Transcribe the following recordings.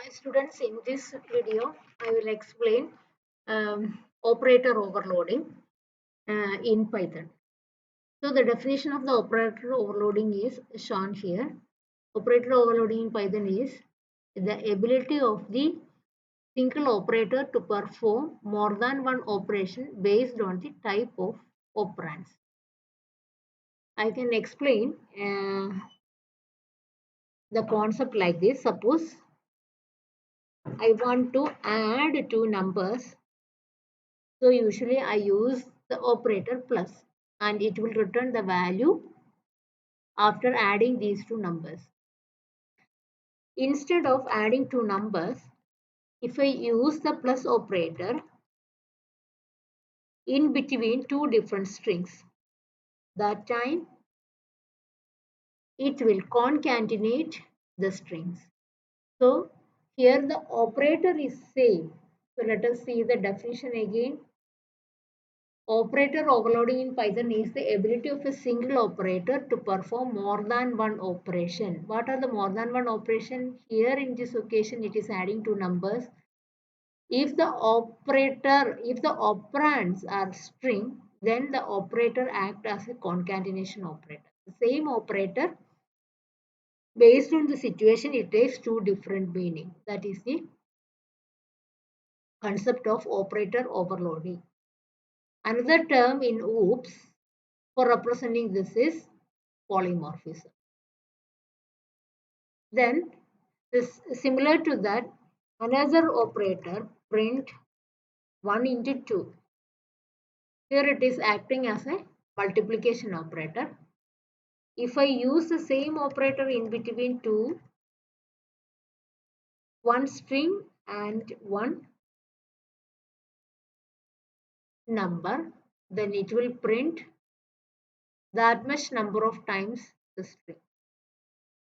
Hi students, in this video I will explain operator overloading in Python. So the definition of the operator overloading is shown here. Operator overloading in Python is the ability of the single operator to perform more than one operation based on the type of operands. I can explain the concept like this. Suppose I want to add two numbers. So usually I use the operator plus and it will return the value after adding these two numbers. Instead of adding two numbers, if I use the plus operator in between two different strings, that time it will concatenate the strings. So here the operator is same. So let us see the definition again. Operator overloading in Python is the ability of a single operator to perform more than one operation. What are the more than one operation? Here in this occasion, it is adding two numbers. If the operands are string, then the operator acts as a concatenation operator. The same operator, based on the situation, it takes two different meaning. That is the concept of operator overloading. Another term in OOPS for representing this is polymorphism. Then this similar to that, another operator print 1 into 2. Here it is acting as a multiplication operator. If I use the same operator in between two, one string and one number, then it will print that much number of times the string.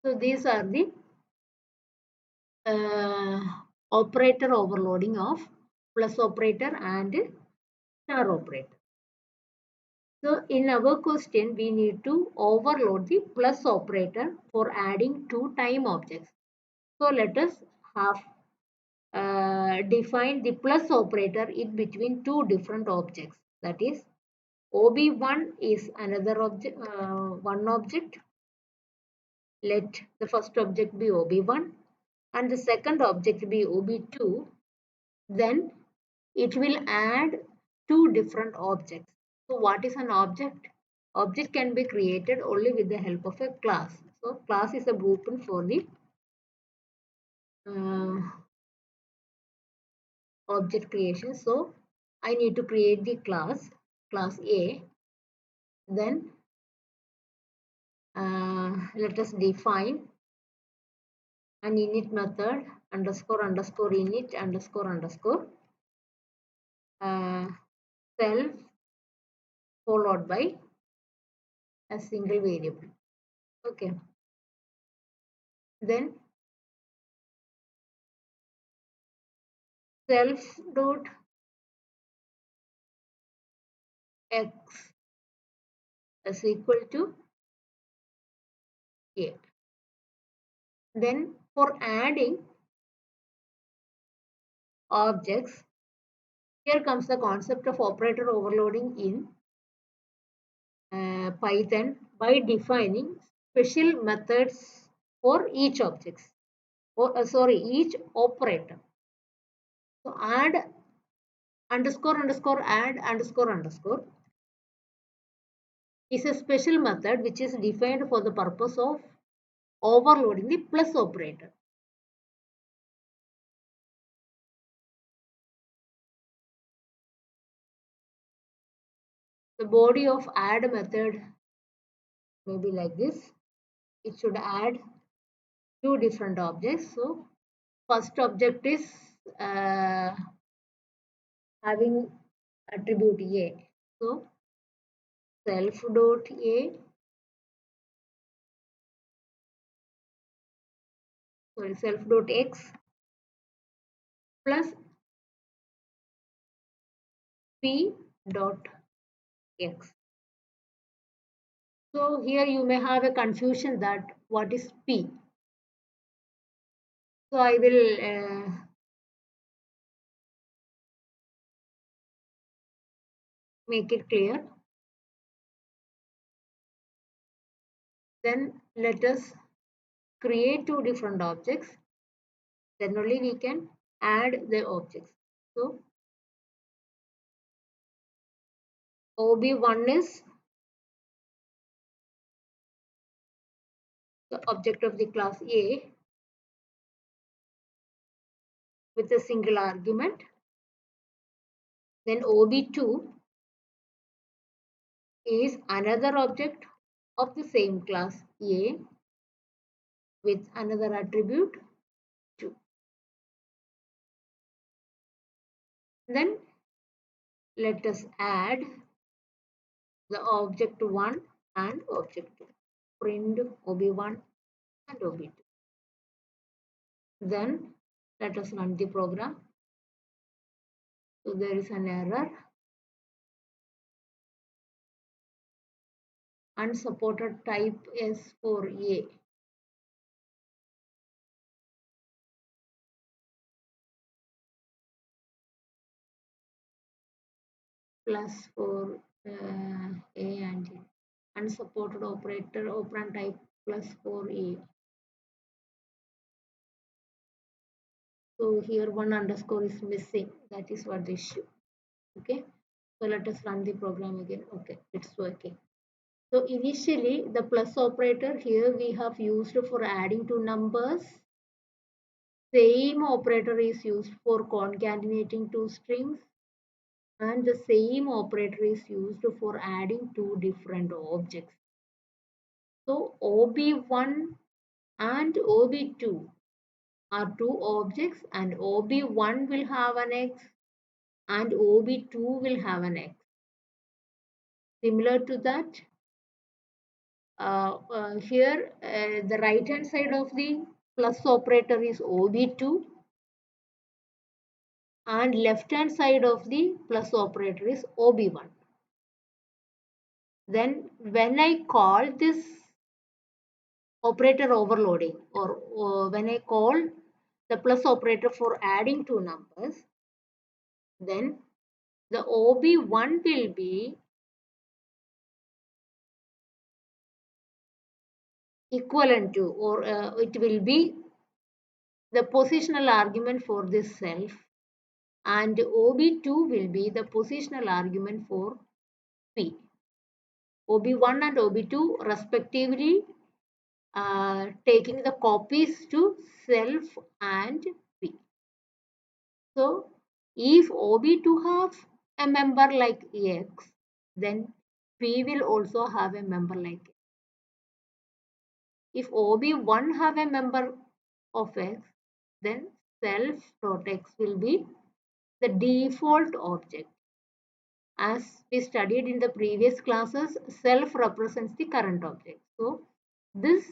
So these are the operator overloading of plus operator and star operator. So in our question, we need to overload the plus operator for adding two time objects. So let us have define the plus operator in between two different objects. That is, OB1 is another object, one object. Let the first object be OB1 and the second object be OB2. Then it will add two different objects. So what is an object? Object can be created only with the help of a class. So class is a blueprint for the object creation. So I need to create the class A. Then let us define an init method underscore underscore init underscore underscore self followed by a single variable. Okay. Then self dot x is equal to a. Then for adding objects, here comes the concept of operator overloading in Python by defining special methods for each objects or each operator. So add underscore underscore add underscore underscore is a special method which is defined for the purpose of overloading the plus operator. The body of add method may be like this. It should add two different objects. So first object is having attribute A. So self dot A, sorry, self dot X plus P dot X. So here you may have a confusion that what is P. So I will make it clear. Then let us create two different objects. Then only we can add the objects. So OB1 is the object of the class A with a single argument. Then OB2 is another object of the same class A with another attribute 2. Then let us add the object 1 and object 2. Print OB1 and OB2. Then let us run the program. So there is an error. Unsupported type is for A. Plus for A and A. Unsupported operator operand type plus for A. So here one underscore is missing. That is what the issue. Okay. So let us run the program again. Okay, it's working. So initially the plus operator here we have used for adding two numbers. Same operator is used for concatenating two strings. And the same operator is used for adding two different objects. So OB1 and OB2 are two objects, and OB1 will have an X and OB2 will have an X. Similar to that, here the right hand side of the plus operator is OB2 and left hand side of the plus operator is OB1. Then when I call this operator overloading, or when I call the plus operator for adding two numbers, then the OB1 will be equivalent to, or it will be the positional argument for this self, and OB2 will be the positional argument for P. OB1 and OB2 respectively taking the copies to self and P. So if OB2 have a member like X, then P will also have a member like X. If OB1 have a member of X, then self.x will be the default object. As we studied in the previous classes, self represents the current object. So this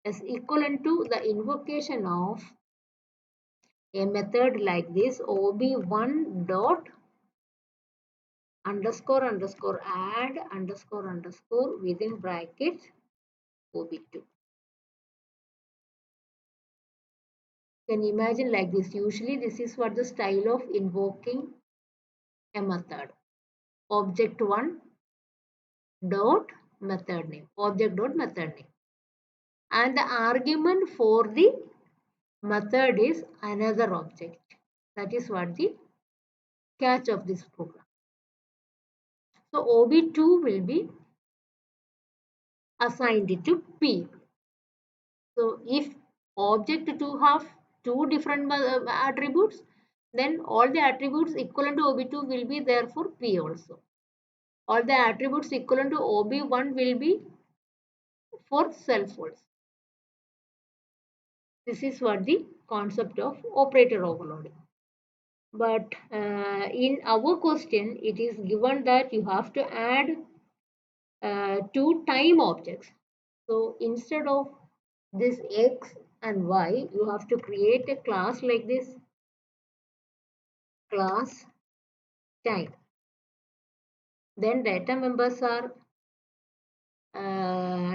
is equivalent to the invocation of a method like this: ob1 dot underscore underscore add underscore underscore within brackets ob2. Can you imagine like this? Usually this is what the style of invoking a method: object1 dot method name, object dot method name, and the argument for the method is another object. That is what the catch of this program. So ob2 will be assigned to P. So if object 2 have two different attributes, then all the attributes equivalent to ob2 will be there for P also. All the attributes equivalent to ob1 will be for self also. This is what the concept of operator overloading. But in our question, it is given that you have to add two time objects. So instead of this X and Y, you have to create a class like this, class time. Then data members are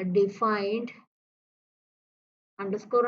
defined underscore